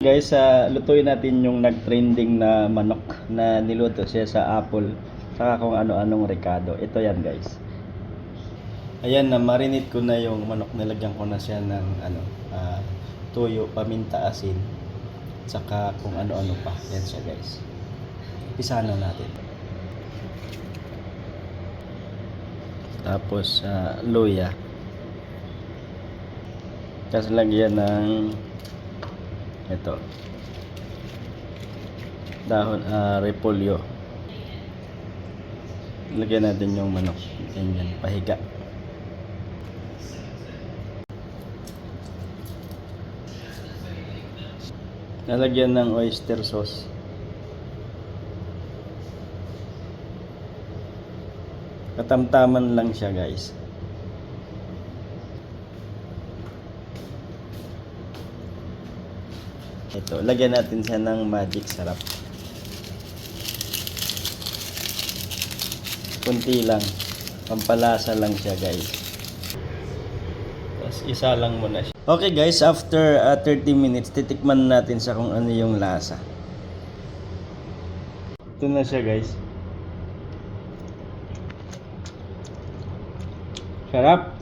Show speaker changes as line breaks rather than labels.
Guys, lutuin natin yung nag-trending na manok na niluto siya sa apple saka kung ano-anong rekado. Ito yan guys. Ayan, na marinate ko na yung manok. Nilagyan ko na siya ng tuyo, paminta, asin saka kung ano-ano pa. Yan siya guys. Umpisahan na natin. Tapos luya. Tapos lagyan ng ito dahon repolyo. Lagyan natin yung manok. Ganyan, pahiga. Nalagyan ng oyster sauce. Katamtaman lang siya guys. Ito, lagyan natin siya ng magic sarap. Kunti lang. Pampalasa lang siya guys. Tapos isa lang muna siya. Okay guys, after 30 minutes, titikman natin sa kung ano yung lasa. Ito na siya guys. Sarap.